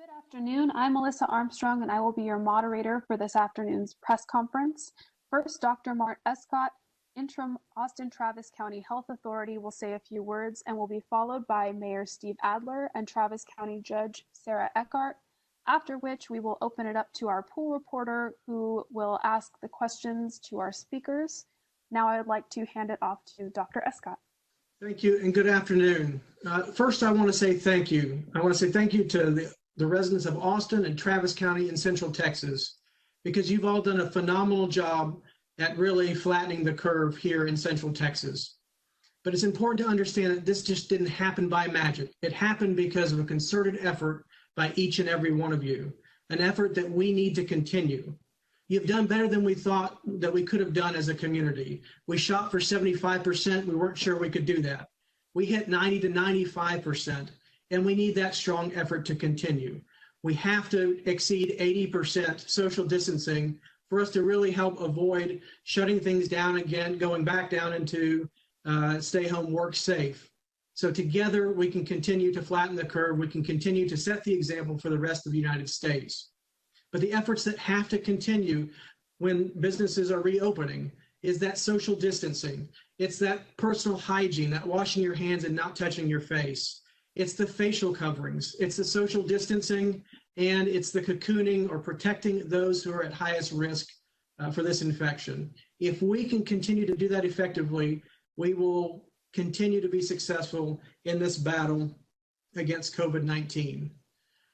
Good afternoon. I'm Melissa Armstrong, and I will be your moderator for this afternoon's press conference. First, Dr. Mart Escott, Interim Austin Travis County Health Authority, will say a few words and will be followed by Mayor Steve Adler and Travis County Judge Sarah Eckhart, after which we will open it up to our pool reporter who will ask the questions to our speakers. Now I would like to hand it off to Dr. Escott. Thank you and good afternoon. First, I want to say thank you. I want to say thank you to the residents of Austin and Travis County in Central Texas, because you've all done a phenomenal job at really flattening the curve here in Central Texas. But it's important to understand that this just didn't happen by magic. It happened because of a concerted effort by each and every one of you, an effort that we need to continue. You've done better than we thought that we could have done as a community. We shot for 75%. We weren't sure we could do that. We hit 90 to 95%, and we need that strong effort to continue. We have to exceed 80% social distancing for us to really help avoid shutting things down again, going back down into stay home, work safe. So together we can continue to flatten the curve. We can continue to set the example for the rest of the United States. But the efforts that have to continue when businesses are reopening is that social distancing. It's that personal hygiene, that washing your hands and not touching your face. It's the facial coverings. It's the social distancing, and it's the cocooning or protecting those who are at highest risk for this infection. If we can continue to do that effectively, we will continue to be successful in this battle against COVID-19.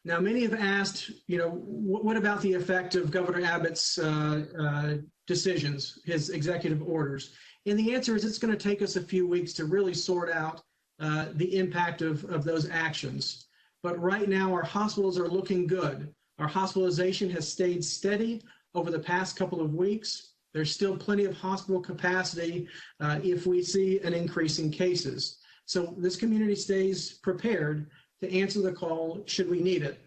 Now, many have asked, what about the effect of Governor Abbott's decisions, his executive orders? And the answer is it's going to take us a few weeks to really sort out the impact of those actions. But right now, our hospitals are looking good. Our hospitalization has stayed steady over the past couple of weeks. There's still plenty of hospital capacity if we see an increase in cases. So this community stays prepared to answer the call should we need it.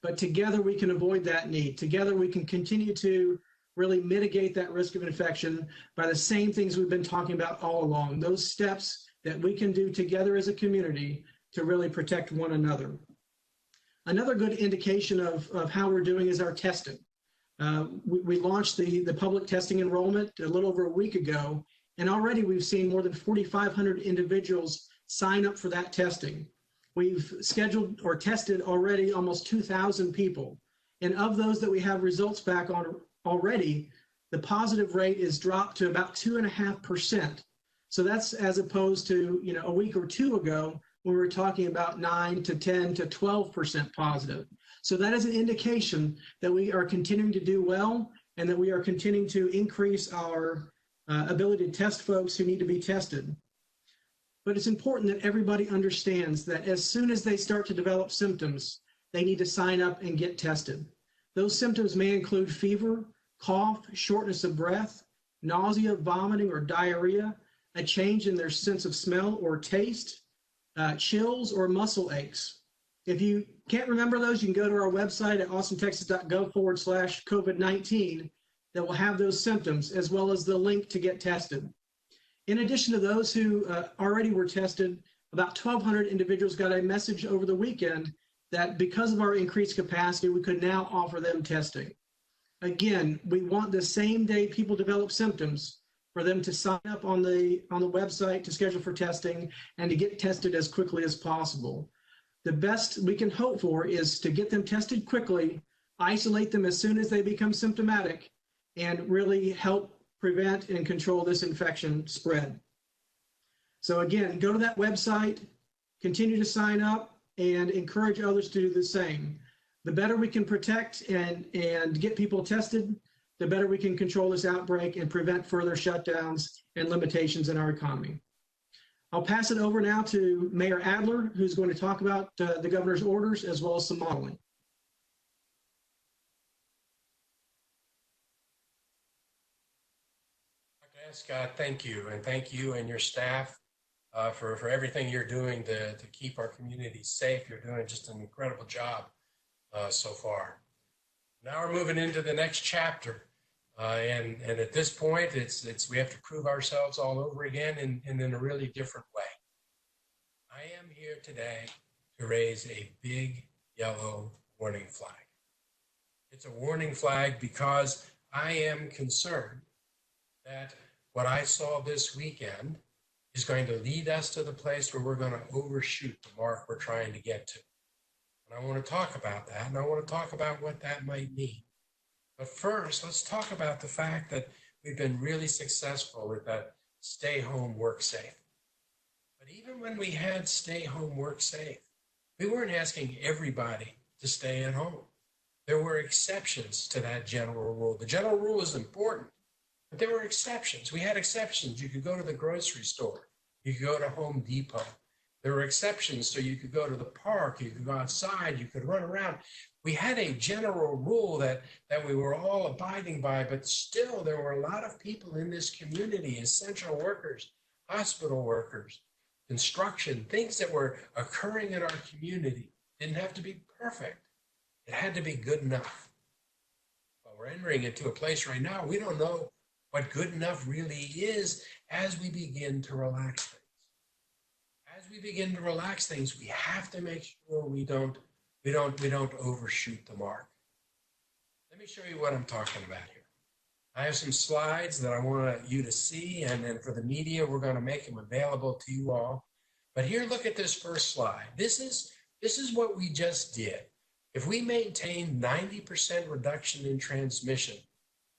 But together we can avoid that need. Together we can continue to really mitigate that risk of infection by the same things we've been talking about all along, those steps that we can do together as a community to really protect one another. Another good indication of how we're doing is our testing. We launched the public testing enrollment a little over a week ago, and already we've seen more than 4,500 individuals sign up for that testing. We've scheduled or tested already almost 2,000 people. And of those that we have results back on already, the positive rate is dropped to about 2.5%. So that's as opposed to, a week or two ago when we were talking about 9 to 10 to 12% positive. So that is an indication that we are continuing to do well and that we are continuing to increase our ability to test folks who need to be tested. But it's important that everybody understands that as soon as they start to develop symptoms, they need to sign up and get tested. Those symptoms may include fever, cough, shortness of breath, nausea, vomiting, or diarrhea, a change in their sense of smell or taste, chills, or muscle aches. If you can't remember those, you can go to our website at austintexas.gov/COVID-19 that will have those symptoms as well as the link to get tested. In addition to those who already were tested, about 1,200 individuals got a message over the weekend that because of our increased capacity, we could now offer them testing. Again, we want the same day people develop symptoms for them to sign up on the website to schedule for testing and to get tested as quickly as possible. The best we can hope for is to get them tested quickly, isolate them as soon as they become symptomatic, and really help prevent and control this infection spread. So again, go to that website, continue to sign up, and encourage others to do the same. The better we can protect and get people tested, the better we can control this outbreak and prevent further shutdowns and limitations in our economy. I'll pass it over now to Mayor Adler, who's going to talk about the governor's orders as well as some modeling. Scott, thank you, and thank you and your staff for everything you're doing to keep our community safe. You're doing just an incredible job so far. Now we're moving into the next chapter, and at this point, we have to prove ourselves all over again and in a really different way. I am here today to raise a big yellow warning flag. It's a warning flag because I am concerned that what I saw this weekend is going to lead us to the place where we're going to overshoot the mark we're trying to get to. And I want to talk about that, and I want to talk about what that might mean. But first, let's talk about the fact that we've been really successful with that stay home, work safe. But even when we had stay home, work safe, we weren't asking everybody to stay at home. There were exceptions to that general rule. The general rule is important, but there were exceptions. We had exceptions. You could go to the grocery store. You could go to Home Depot. There were exceptions, so you could go to the park. You could go outside. You could run around. We had a general rule that we were all abiding by, but still there were a lot of people in this community, essential workers, hospital workers, construction, things that were occurring in our community. Didn't have to be perfect. It had to be good enough. But we're entering into a place right now, we don't know what good enough really is as we begin to relax things. As we begin to relax things, we have to make sure we don't overshoot the mark. Let me show you what I'm talking about here. I have some slides that I want you to see, and then for the media, we're going to make them available to you all. But here, look at this first slide. This is what we just did. If we maintain 90% reduction in transmission,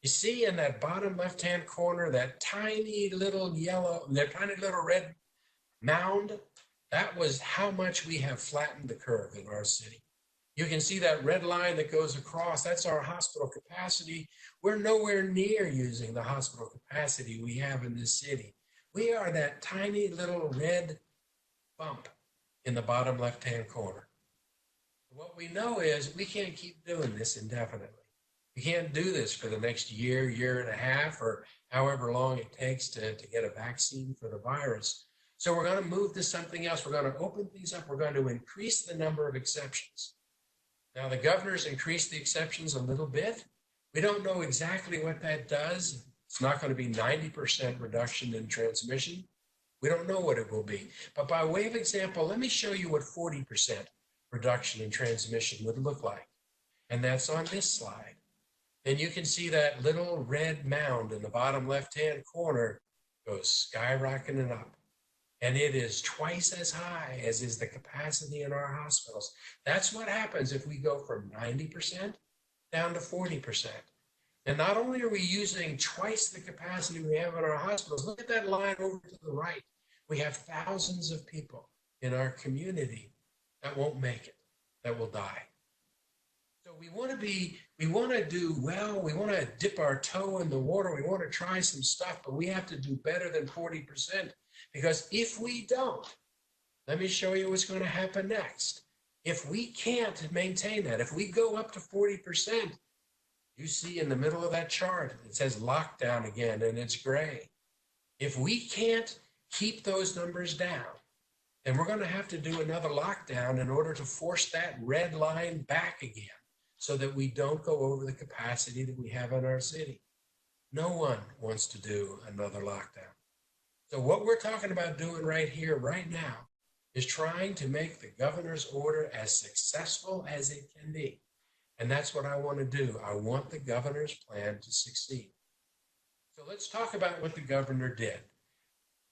you see in that bottom left-hand corner, that tiny little yellow, that tiny little red mound, that was how much we have flattened the curve in our city. You can see that red line that goes across, that's our hospital capacity. We're nowhere near using the hospital capacity we have in this city. We are that tiny little red bump in the bottom left-hand corner. What we know is we can't keep doing this indefinitely. We can't do this for the next year, year and a half, or however long it takes to get a vaccine for the virus. So we're going to move to something else. We're going to open things up. We're going to increase the number of exceptions. Now, the governor's increased the exceptions a little bit. We don't know exactly what that does. It's not going to be 90% reduction in transmission. We don't know what it will be. But by way of example, let me show you what 40% reduction in transmission would look like. And that's on this slide. And you can see that little red mound in the bottom left-hand corner goes skyrocketing up. And it is twice as high as is the capacity in our hospitals. That's what happens if we go from 90% down to 40%. And not only are we using twice the capacity we have in our hospitals, look at that line over to the right. We have thousands of people in our community that won't make it, that will die. So we want to do well, we want to dip our toe in the water, we want to try some stuff, but we have to do better than 40%, because if we don't, let me show you what's going to happen next. If we can't maintain that, if we go up to 40%, you see in the middle of that chart, it says lockdown again, and it's gray. If we can't keep those numbers down, then we're going to have to do another lockdown in order to force that red line back again so that we don't go over the capacity that we have in our city. No one wants to do another lockdown. So what we're talking about doing right here, right now, is trying to make the governor's order as successful as it can be. And that's what I want to do. I want the governor's plan to succeed. So let's talk about what the governor did.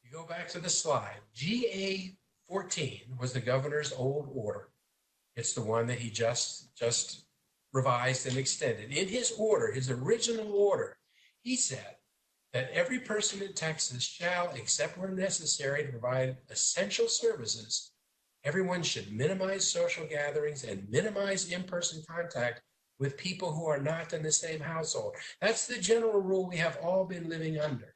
You go back to the slide. GA 14 was the governor's old order. It's the one that he just revised and extended. In his order, his original order, he said that every person in Texas shall, except where necessary to provide essential services, everyone should minimize social gatherings and minimize in-person contact with people who are not in the same household. That's the general rule we have all been living under.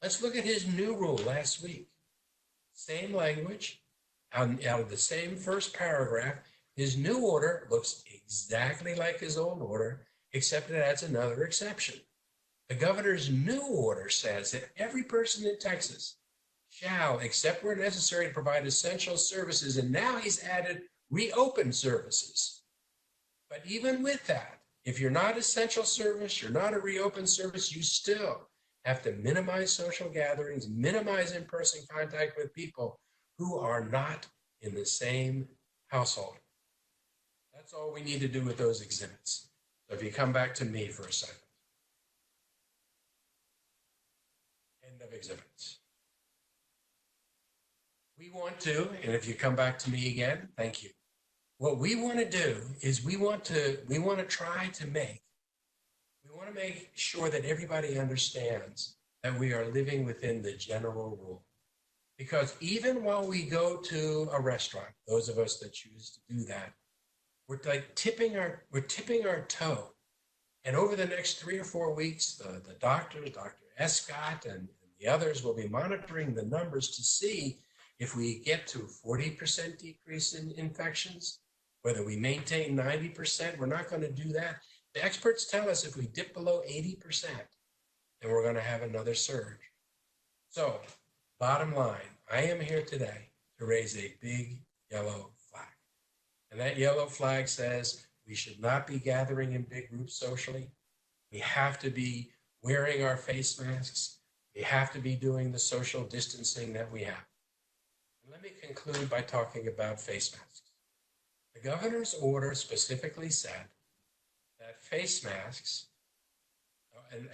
Let's look at his new rule last week. Same language, out of the same first paragraph. His new order looks exactly like his old order, except it adds another exception. The governor's new order says that every person in Texas shall, except where necessary, to provide essential services, and now he's added reopen services. But even with that, if you're not essential service, you're not a reopen service, you still have to minimize social gatherings, minimize in-person contact with people who are not in the same household. That's all we need to do with those exhibits. So if you come back to me for a second. End of exhibits. We want to, and if you come back to me again, thank you. What we want to do is we want to make sure that everybody understands that we are living within the general rule. Because even while we go to a restaurant, those of us that choose to do that, we're like tipping our toe. And over the next 3 or 4 weeks, the doctor, Dr. Escott, and the others will be monitoring the numbers to see if we get to 40% decrease in infections, whether we maintain 90%. We're not going to do that. The experts tell us if we dip below 80%, then we're going to have another surge. So, bottom line, I am here today to raise a big yellow flag. And that yellow flag says we should not be gathering in big groups socially. We have to be wearing our face masks. We have to be doing the social distancing that we have. And let me conclude by talking about face masks. The governor's order specifically said that face masks,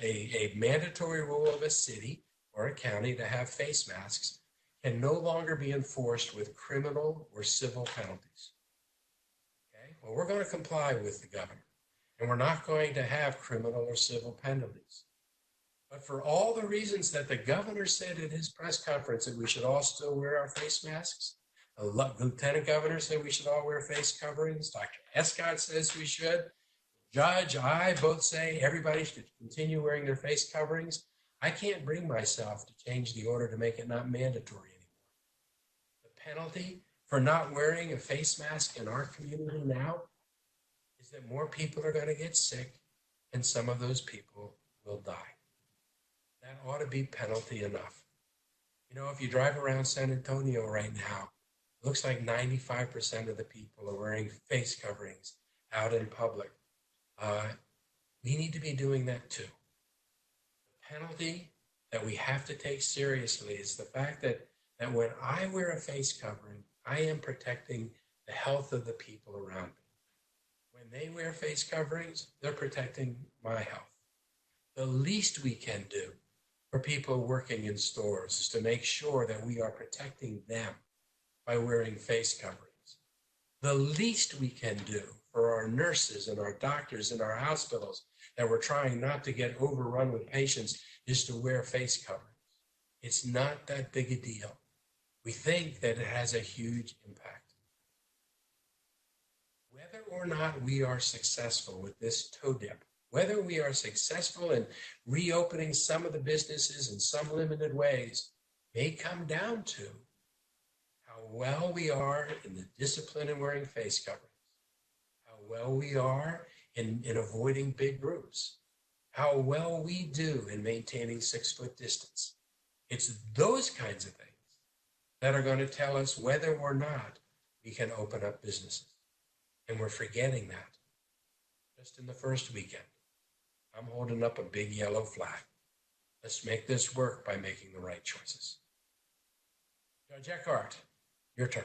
a mandatory rule of a city or a county to have face masks, can no longer be enforced with criminal or civil penalties. Okay, well, we're going to comply with the governor, and we're not going to have criminal or civil penalties. But for all the reasons that the governor said at his press conference that we should all still wear our face masks, the lieutenant governor said we should all wear face coverings, Dr. Escott says we should, Judge, I both say everybody should continue wearing their face coverings. I can't bring myself to change the order to make it not mandatory anymore. The penalty for not wearing a face mask in our community now is that more people are going to get sick and some of those people will die. That ought to be penalty enough. You know, if you drive around San Antonio right now, it looks like 95% of the people are wearing face coverings out in public. We need to be doing that too. The penalty that we have to take seriously is the fact that when I wear a face covering, I am protecting the health of the people around me. When they wear face coverings, they're protecting my health. The least we can do for people working in stores is to make sure that we are protecting them by wearing face coverings. The least we can do for our nurses and our doctors in our hospitals that we're trying not to get overrun with patients is to wear face coverings. It's not that big a deal. We think that it has a huge impact. Whether or not we are successful with this toe dip, whether we are successful in reopening some of the businesses in some limited ways, may come down to how well we are in the discipline in wearing face coverings, how well we are in avoiding big groups, how well we do in maintaining 6-foot distance. It's those kinds of things that are going to tell us whether or not we can open up businesses. And we're forgetting that. Just in the first weekend, I'm holding up a big yellow flag. Let's make this work by making the right choices. Judge Eckhart, your turn.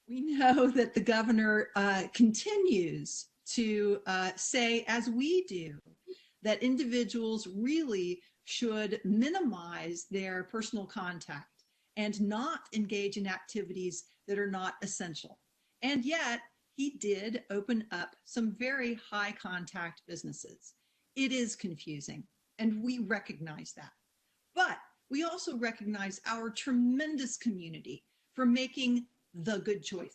We know that the governor continues to say, as we do, that individuals really should minimize their personal contact and not engage in activities that are not essential. And yet, he did open up some very high contact businesses. It is confusing, and we recognize that. But we also recognize our tremendous community for making the good choices,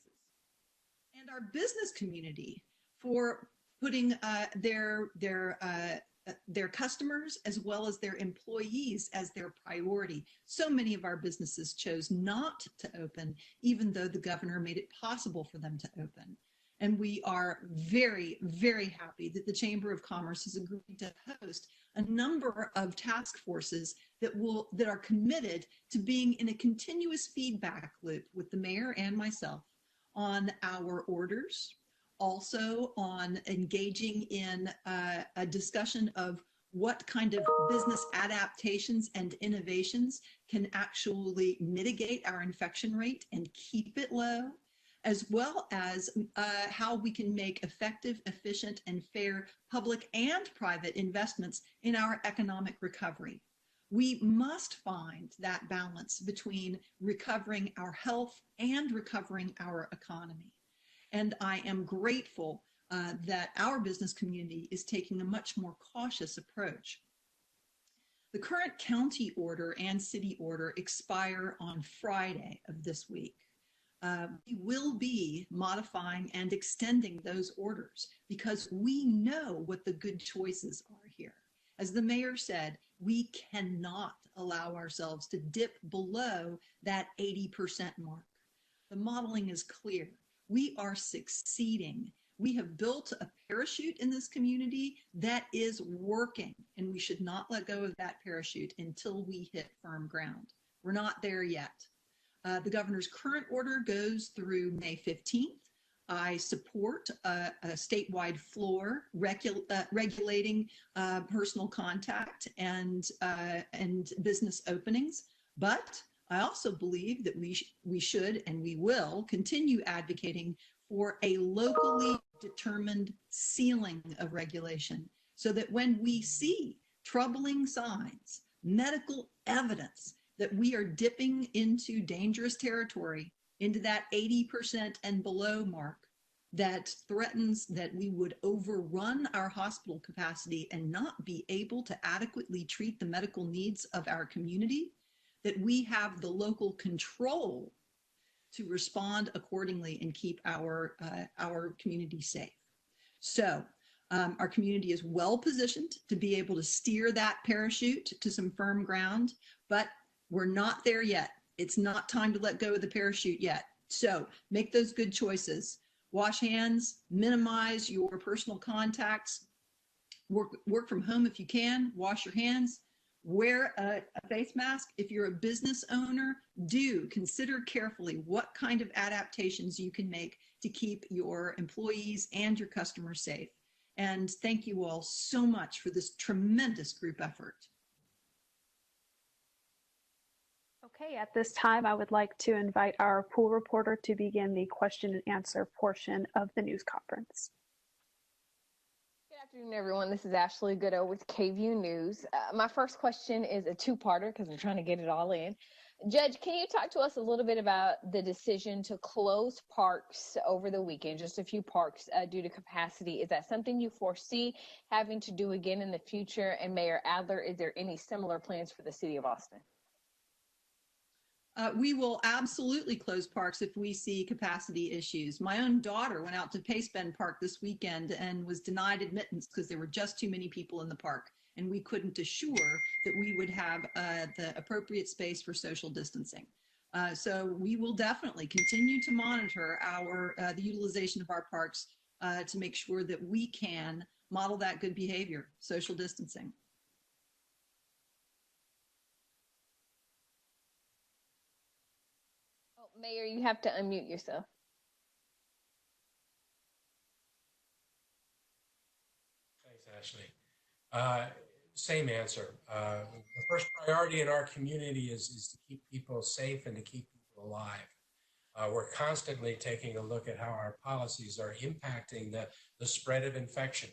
and our business community for putting their customers as well as their employees as their priority. So many of our businesses chose not to open, even though the governor made it possible for them to open. And we are very, very happy that the Chamber of Commerce has agreed to host a number of task forces that are committed to being in a continuous feedback loop with the mayor and myself on our orders, also on engaging in a discussion of what kind of business adaptations and innovations can actually mitigate our infection rate and keep it low, as well as how we can make effective, efficient, and fair public and private investments in our economic recovery. We must find that balance between recovering our health and recovering our economy. And I am grateful that our business community is taking a much more cautious approach. The current county order and city order expire on Friday of this week. We will be modifying and extending those orders because we know what the good choices are here. As the mayor said, we cannot allow ourselves to dip below that 80% mark. The modeling is clear. We are succeeding. We have built a parachute in this community that is working, and we should not let go of that parachute until we hit firm ground. We're not there yet. The governor's current order goes through May 15th. I support a statewide floor regulating personal contact and business openings, but I also believe that we should and we will continue advocating for a locally determined ceiling of regulation so that when we see troubling signs, medical evidence that we are dipping into dangerous territory, into that 80% and below mark that threatens that we would overrun our hospital capacity and not be able to adequately treat the medical needs of our community, that we have the local control to respond accordingly and keep our community safe. So our community is well positioned to be able to steer that parachute to some firm ground, but we're not there yet. It's not time to let go of the parachute yet. So make those good choices. Wash hands, minimize your personal contacts, work from home if you can, wash your hands, wear a face mask. If you're a business owner, do consider carefully what kind of adaptations you can make to keep your employees and your customers safe. And thank you all so much for this tremendous group effort. Okay, at this time, I would like to invite our pool reporter to begin the question and answer portion of the news conference. Good afternoon, everyone. This is Ashley Goodo with KVUE News. My first question is a two-parter because I'm trying to get it all in. Judge, can you talk to us a little bit about the decision to close parks over the weekend, just a few parks due to capacity? Is that something you foresee having to do again in the future? And Mayor Adler, is there any similar plans for the city of Austin? We will absolutely close parks if we see capacity issues. My own daughter went out to Pace Bend Park this weekend and was denied admittance because there were just too many people in the park, and we couldn't assure that we would have the appropriate space for social distancing. So we will definitely continue to monitor the utilization of our parks to make sure that we can model that good behavior, social distancing. Mayor, you have to unmute yourself. Thanks, Ashley. Same answer. The first priority in our community is to keep people safe and to keep people alive. We're constantly taking a look at how our policies are impacting the spread of infection.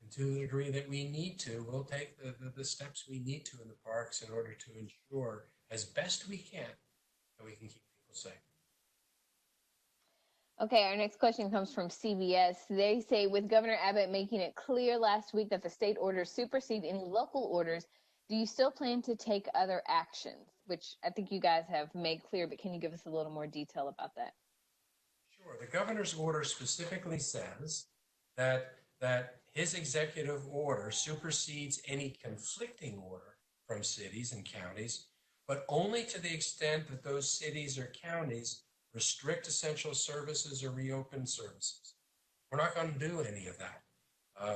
And to the degree that we need to, we'll take the steps we need to in the parks in order to ensure as best we can that we can keep people safe. Okay, our next question comes from CBS. They say, with Governor Abbott making it clear last week that the state orders supersede any local orders, do you still plan to take other actions? Which I think you guys have made clear, but can you give us a little more detail about that? Sure. The governor's order specifically says that his executive order supersedes any conflicting order from cities and counties, but only to the extent that those cities or counties restrict essential services or reopen services. We're not going to do any of that.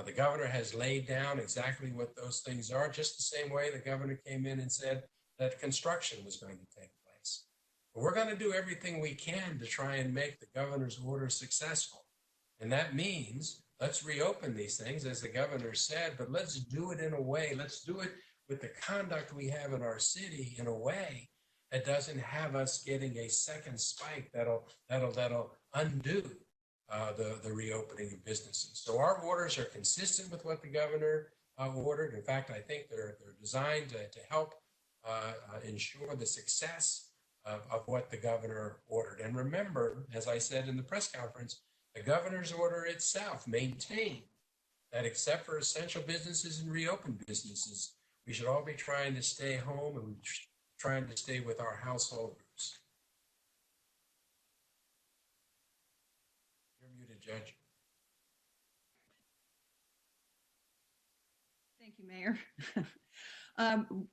The governor has laid down exactly what those things are, just the same way the governor came in and said that construction was going to take place. But we're going to do everything we can to try and make the governor's order successful. And that means let's reopen these things, as the governor said, but let's do it in a way, let's do it with the conduct we have in our city in a way that doesn't have us getting a second spike that'll undo the reopening of businesses. So our orders are consistent with what the governor ordered. In fact, I think they're designed to help ensure the success of what the governor ordered. And remember, as I said in the press conference, the governor's order itself maintained that except for essential businesses and reopened businesses, we should all be trying to stay home and trying to stay with our householders. You're muted, Judge. Thank you, Mayor.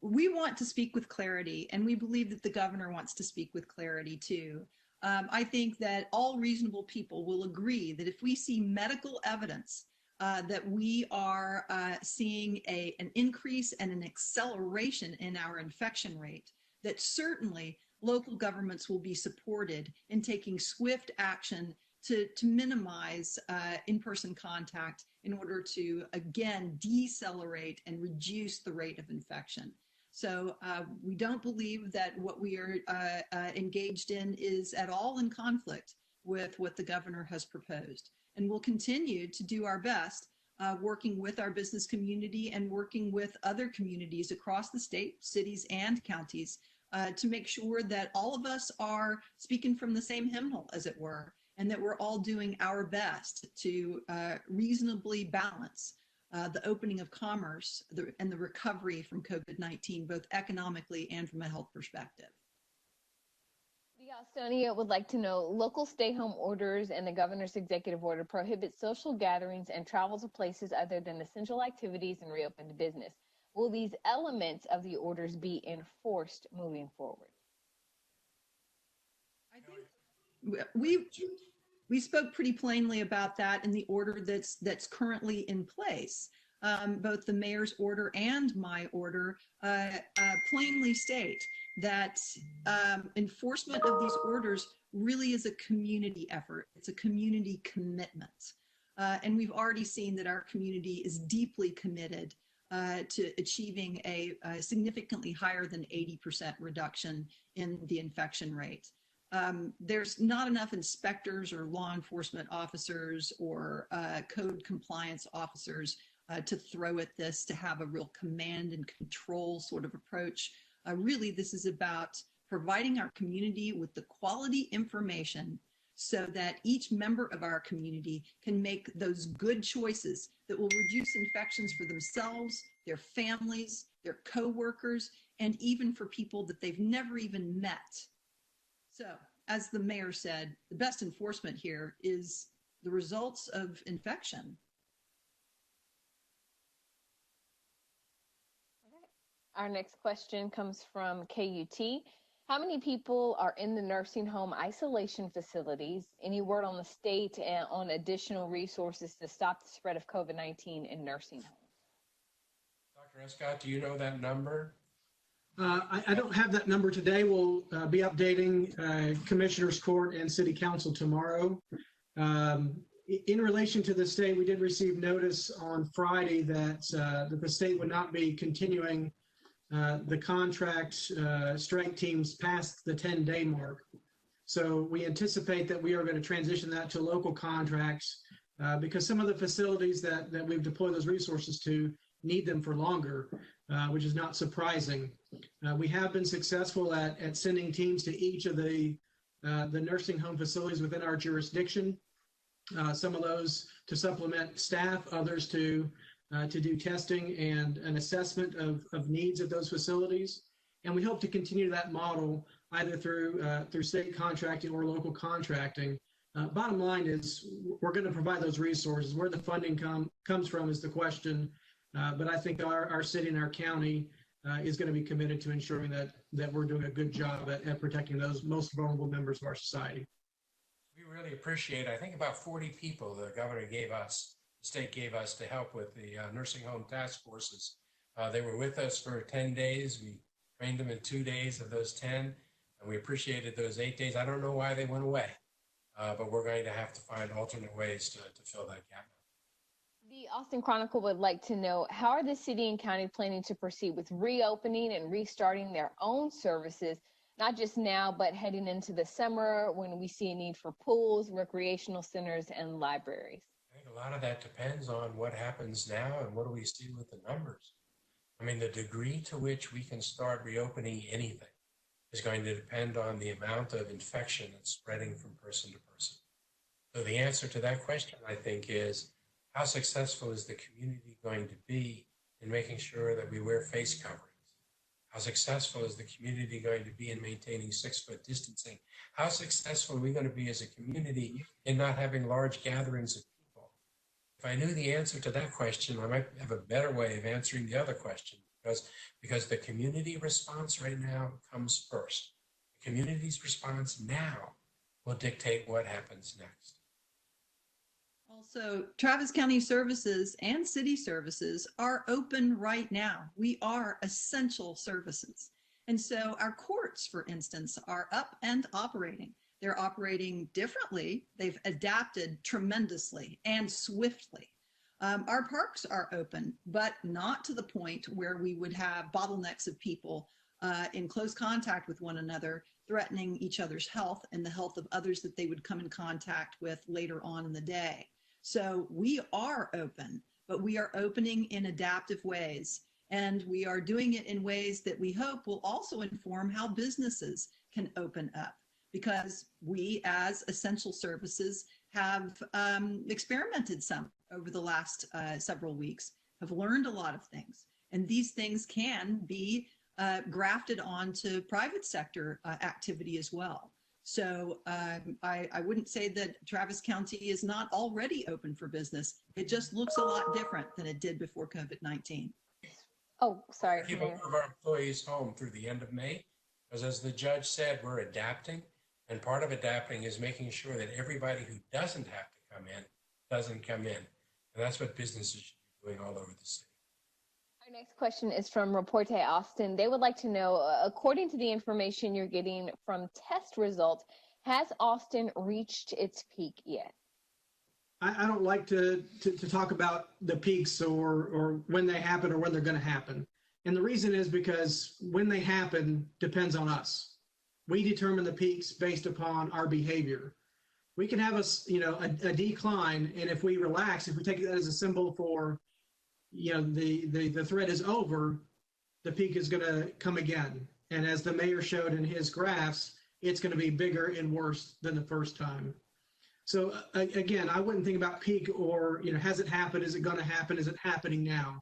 We want to speak with clarity, and we believe that the governor wants to speak with clarity too. I think that all reasonable people will agree that if we see medical evidence that we are seeing an increase and an acceleration in our infection rate, that certainly local governments will be supported in taking swift action to minimize in-person contact in order to, again, decelerate and reduce the rate of infection. So we don't believe that what we are engaged in is at all in conflict with what the governor has proposed. And we'll continue to do our best working with our business community and working with other communities across the state, cities and counties to make sure that all of us are speaking from the same hymnal, as it were, and that we're all doing our best to reasonably balance the opening of commerce and the recovery from COVID-19, both economically and from a health perspective. The Austonia would like to know, local stay-home orders and the governor's executive order prohibit social gatherings and travel to places other than essential activities and reopened business. Will these elements of the orders be enforced moving forward? I think we spoke pretty plainly about that in the order that's currently in place. Both the mayor's order and my order plainly state that enforcement of these orders really is a community effort. It's a community commitment. And we've already seen that our community is deeply committed to achieving a significantly higher than 80% reduction in the infection rate. There's not enough inspectors or law enforcement officers or code compliance officers to throw at this, to have a real command and control sort of approach. Really, this is about providing our community with the quality information so that each member of our community can make those good choices that will reduce infections for themselves, their families, their coworkers, and even for people that they've never even met. So, as the mayor said, the best enforcement here is the results of infection. Our next question comes from KUT. How many people are in the nursing home isolation facilities? Any word on the state and on additional resources to stop the spread of COVID-19 in nursing homes? Dr. Escott, do you know that number? I don't have that number today. We'll be updating Commissioners Court and City Council tomorrow. In relation to the state, we did receive notice on Friday that the state would not be continuing the contract strike teams past the 10-day mark. So we anticipate that we are going to transition that to local contracts because some of the facilities that we've deployed those resources to need them for longer, which is not surprising. We have been successful at sending teams to each of the nursing home facilities within our jurisdiction. Some of those to supplement staff, others to do testing and an assessment of needs of those facilities. And we hope to continue that model either through state contracting or local contracting. Bottom line is we're going to provide those resources. Where the funding comes from is the question. But I think our city and our county is going to be committed to ensuring that we're doing a good job at protecting those most vulnerable members of our society. We really appreciate, I think about 40 people the governor gave us, the state gave us to help with the nursing home task forces. They were with us for 10 days. We trained them in 2 days of those 10, and we appreciated those 8 days. I don't know why they went away. but we're going to have to find alternate ways to fill that gap. The Austin Chronicle would like to know, how are the city and county planning to proceed with reopening and restarting their own services, not just now, but heading into the summer when we see a need for pools, recreational centers, and libraries? I think a lot of that depends on what happens now and what do we see with the numbers. I mean, the degree to which we can start reopening anything is going to depend on the amount of infection that's spreading from person to person. So the answer to that question, I think, is how successful is the community going to be in making sure that we wear face coverings? How successful is the community going to be in maintaining 6-foot distancing? How successful are we going to be as a community in not having large gatherings of people? If I knew the answer to that question, I might have a better way of answering the other question, because the community response right now comes first. The community's response now will dictate what happens next. Also, Travis County Services and City Services are open right now. We are essential services. And so our courts, for instance, are up and operating. They're operating differently. They've adapted tremendously and swiftly. Our parks are open, but not to the point where we would have bottlenecks of people in close contact with one another, threatening each other's health and the health of others that they would come in contact with later on in the day. So we are open, but we are opening in adaptive ways. And we are doing it in ways that we hope will also inform how businesses can open up, because we as essential services have experimented some over the last several weeks, have learned a lot of things. And these things can be grafted onto private sector activity as well. So I wouldn't say that Travis County is not already open for business. It just looks a lot different than it did before COVID-19. Oh, sorry. Keep all of our employees home through the end of May, because as the judge said, we're adapting. And part of adapting is making sure that everybody who doesn't have to come in doesn't come in. And that's what businesses should be doing all over the city. Our next question is from Reporte Austin. They would like to know, according to the information you're getting from test results, has Austin reached its peak yet? I don't like to talk about the peaks or when they happen or when they're going to happen. And the reason is because when they happen depends on us. We determine the peaks based upon our behavior. We can have a decline, and if we relax, if we take that as a symbol for the threat is over, the peak is going to come again. And as the mayor showed in his graphs, it's going to be bigger and worse than the first time. So again, I wouldn't think about peak or, has it happened? Is it going to happen? Is it happening now?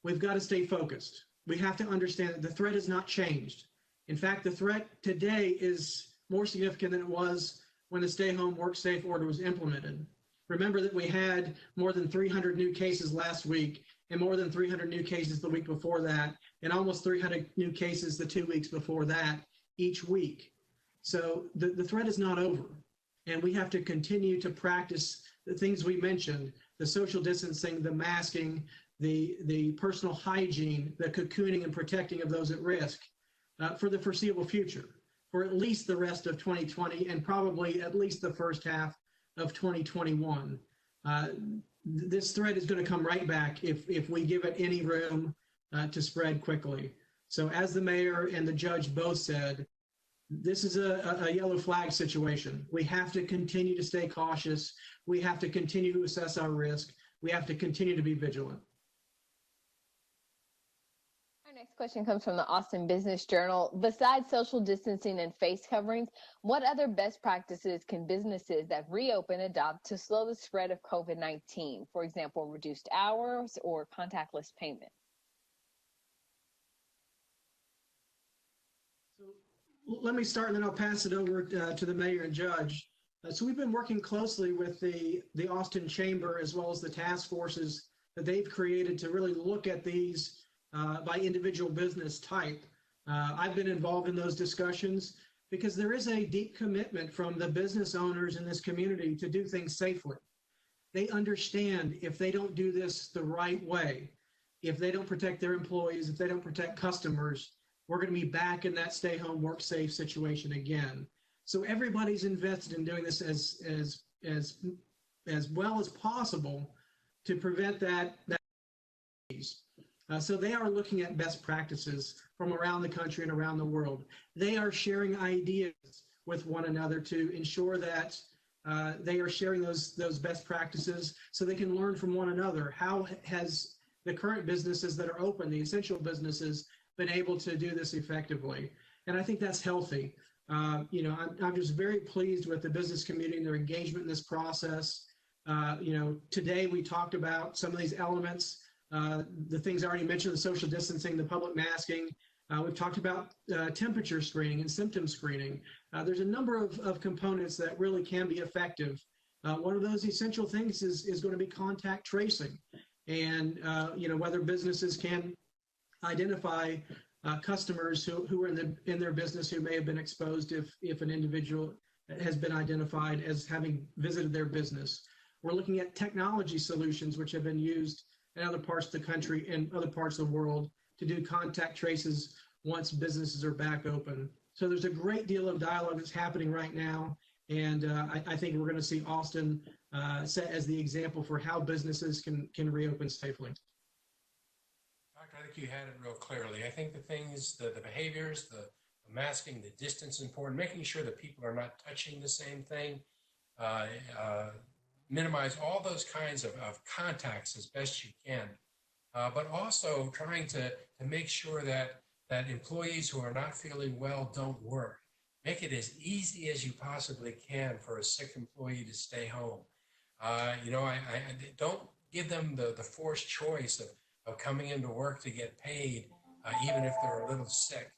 We've got to stay focused. We have to understand that the threat has not changed. In fact, the threat today is more significant than it was when the stay home, work safe order was implemented. Remember that we had more than 300 new cases last week and more than 300 new cases the week before that, and almost 300 new cases the 2 weeks before that each week. So the threat is not over. And we have to continue to practice the things we mentioned, the social distancing, the masking, the personal hygiene, the cocooning and protecting of those at risk for the foreseeable future, for at least the rest of 2020 and probably at least the first half of 2021. This threat is going to come right back if we give it any room to spread quickly. So as the mayor and the judge both said, this is a yellow flag situation. We have to continue to stay cautious. We have to continue to assess our risk. We have to continue to be vigilant. Our next question comes from the Austin Business Journal. Besides social distancing and face coverings, what other best practices can businesses that reopen adopt to slow the spread of COVID-19? For example, reduced hours or contactless payment? Let me start, and then I'll pass it over to the mayor and judge. So we've been working closely with the Austin Chamber as well as the task forces that they've created to really look at these by individual business type. I've been involved in those discussions because there is a deep commitment from the business owners in this community to do things safely. They understand if they don't do this the right way, if they don't protect their employees, if they don't protect customers, we're going to be back in that stay home, work safe situation again. So everybody's invested in doing this as well as possible to prevent that. So they are looking at best practices from around the country and around the world. They are sharing ideas with one another to ensure that they are sharing those best practices so they can learn from one another. How has the current businesses that are open, the essential businesses, been able to do this effectively? And I think that's healthy. I'm just very pleased with the business community and their engagement in this process. Today we talked about some of these elements, the things I already mentioned, the social distancing, the public masking. We've talked about temperature screening and symptom screening. There's a number of components that really can be effective. One of those essential things is going to be contact tracing. And, whether businesses can identify customers who are in their business who may have been exposed if an individual has been identified as having visited their business. We're looking at technology solutions which have been used in other parts of the country and other parts of the world to do contact traces once businesses are back open. So there's a great deal of dialogue that's happening right now. And I think we're going to see Austin set as the example for how businesses can reopen safely. Doctor, I think you had it real clearly. I think the things, the behaviors, the masking, the distance important, making sure that people are not touching the same thing, minimize all those kinds of contacts as best you can, but also trying to make sure that employees who are not feeling well don't work. Make it as easy as you possibly can for a sick employee to stay home. I don't give them the forced choice of coming into work to get paid, even if they're a little sick.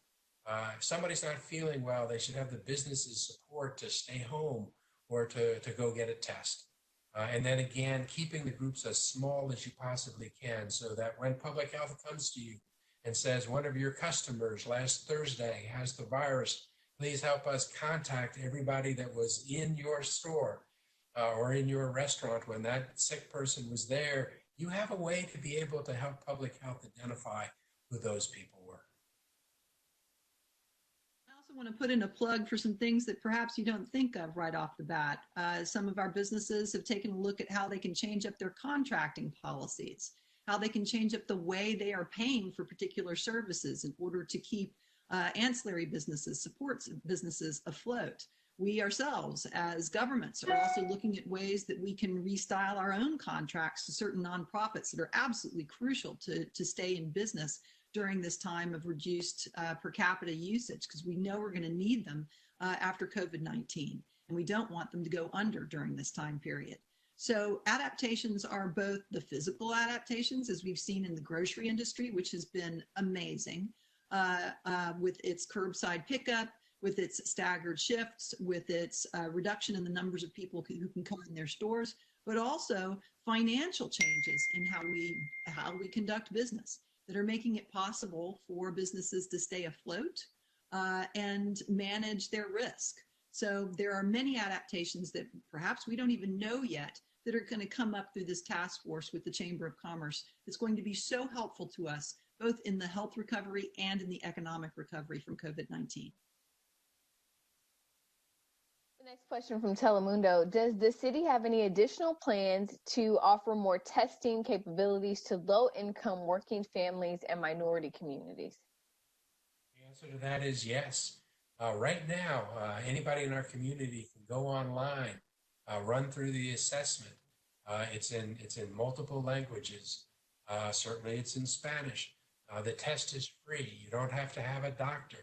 If somebody's not feeling well, they should have the business's support to stay home or to go get a test. And then again, keeping the groups as small as you possibly can so that when public health comes to you and says one of your customers last Thursday has the virus, please help us contact everybody that was in your store or in your restaurant when that sick person was there. You have a way to be able to help public health identify who those people were. I also want to put in a plug for some things that perhaps you don't think of right off the bat. Some of our businesses have taken a look at how they can change up their contracting policies, how they can change up the way they are paying for particular services in order to keep ancillary businesses, supports businesses afloat. We ourselves as governments are also looking at ways that we can restyle our own contracts to certain nonprofits that are absolutely crucial to stay in business during this time of reduced per capita usage, because we know we're going to need them after COVID-19, and we don't want them to go under during this time period. So adaptations are both the physical adaptations, as we've seen in the grocery industry, which has been amazing, with its curbside pickup, with its staggered shifts, with its reduction in the numbers of people who can come in their stores, but also financial changes in how we conduct business that are making it possible for businesses to stay afloat and manage their risk. So there are many adaptations that perhaps we don't even know yet that are going to come up through this task force with the Chamber of Commerce that's going to be so helpful to us, both in the health recovery and in the economic recovery from COVID-19. The next question from Telemundo. Does the city have any additional plans to offer more testing capabilities to low-income working families and minority communities? The answer to that is yes. Right now, anybody in our community can go online, run through the assessment. It's in multiple languages. Certainly it's in Spanish. The test is free. You don't have to have a doctor.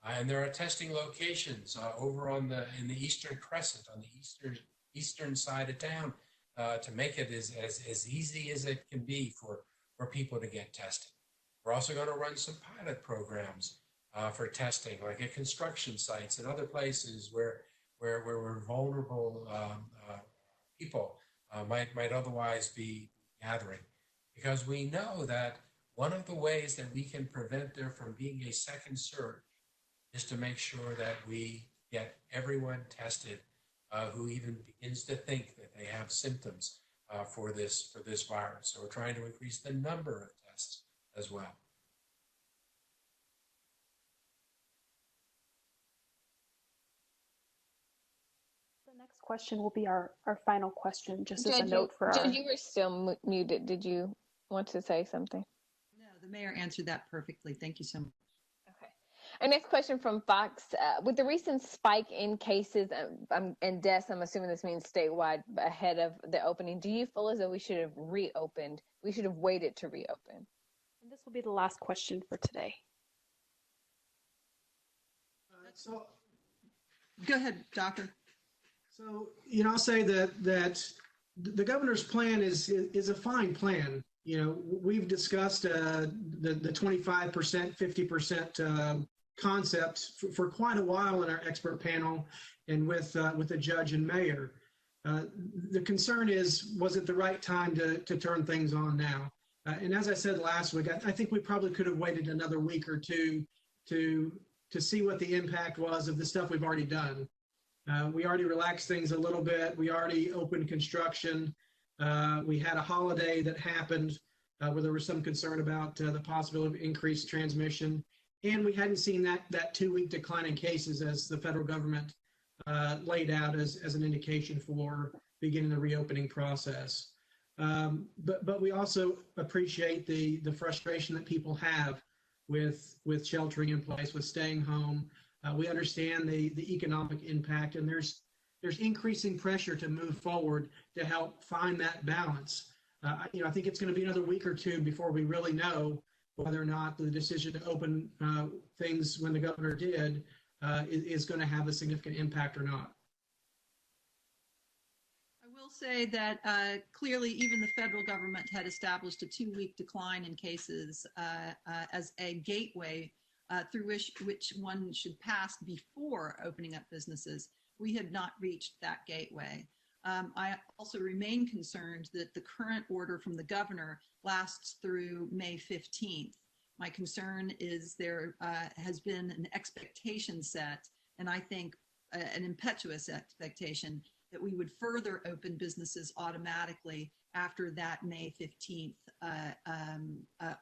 And there are testing locations over in the Eastern Crescent, on the eastern side of town, to make it as easy as it can be for people to get tested. We're also going to run some pilot programs for testing, like at construction sites and other places where vulnerable people might otherwise be gathering, because we know that one of the ways that we can prevent there from being a second surge is to make sure that we get everyone tested who even begins to think that they have symptoms for this virus. So we're trying to increase the number of tests as well. question will be our final question, just as a Judge, note for our. Judge, you were still muted. Did you want to say something? No, the mayor answered that perfectly. Thank you so much. Okay. Our next question from Fox. With the recent spike in cases and deaths, I'm assuming this means statewide ahead of the opening, do you feel as though we should have reopened? We should have waited to reopen? And this will be the last question for today. So Go ahead, Doctor. So, I'll say that the governor's plan is a fine plan. We've discussed the 25%, 50% concept for quite a while in our expert panel and with the judge and mayor. The concern is, was it the right time to turn things on now? And as I said last week, I think we probably could have waited another week or two to see what the impact was of the stuff we've already done. We already relaxed things a little bit. We already opened construction. We had a holiday that happened where there was some concern about the possibility of increased transmission. And we hadn't seen that 2-week decline in cases as the federal government laid out as an indication for beginning the reopening process. But we also appreciate the frustration that people have with sheltering in place, with staying home. We understand the economic impact, and there's increasing pressure to move forward to help find that balance. I think it's going to be another week or two before we really know whether or not the decision to open things when the governor did is going to have a significant impact or not. I will say that clearly even the federal government had established a 2-week decline in cases as a gateway through which one should pass before opening up businesses. We had not reached that gateway. I also remain concerned that the current order from the governor lasts through May 15th. My concern is there has been an expectation set, and I think an impetuous expectation that we would further open businesses automatically after that May 15th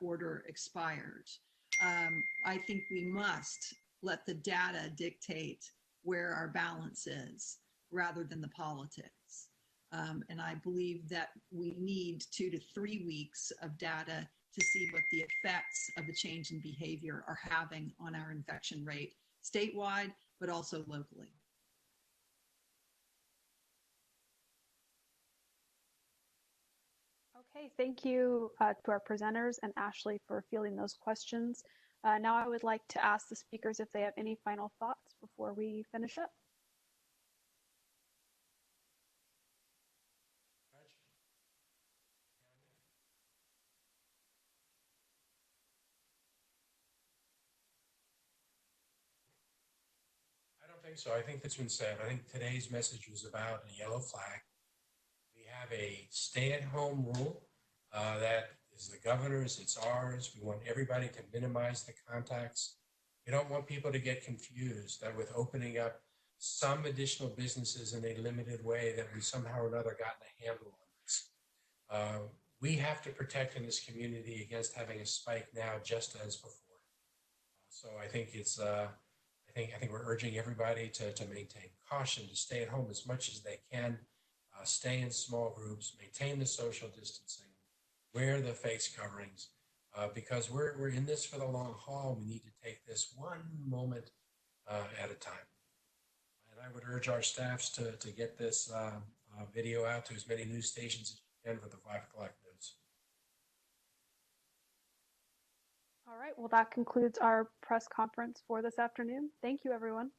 order expires. I think we must let the data dictate where our balance is rather than the politics. And I believe that we need 2 to 3 weeks of data to see what the effects of the change in behavior are having on our infection rate statewide, but also locally. Okay, thank you to our presenters and Ashley for fielding those questions. Now I would like to ask the speakers if they have any final thoughts before we finish up. I don't think so. I think that's been said. I think today's message was about a yellow flag. We have a stay-at-home rule that is the governor's, it's ours. We want everybody to minimize the contacts. We don't want people to get confused that with opening up some additional businesses in a limited way that we somehow or another gotten a handle on this. We have to protect in this community against having a spike now just as before. So I think it's I think we're urging everybody to maintain caution, to stay at home as much as they can, stay in small groups, maintain the social distancing, wear the face coverings, because we're in this for the long haul. We need to take this one moment at a time. And I would urge our staffs to get this video out to as many news stations as you can for the 5 o'clock news. All right, well, that concludes our press conference for this afternoon. Thank you, everyone.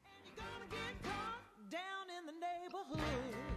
And you're gonna get caught down in the neighborhood.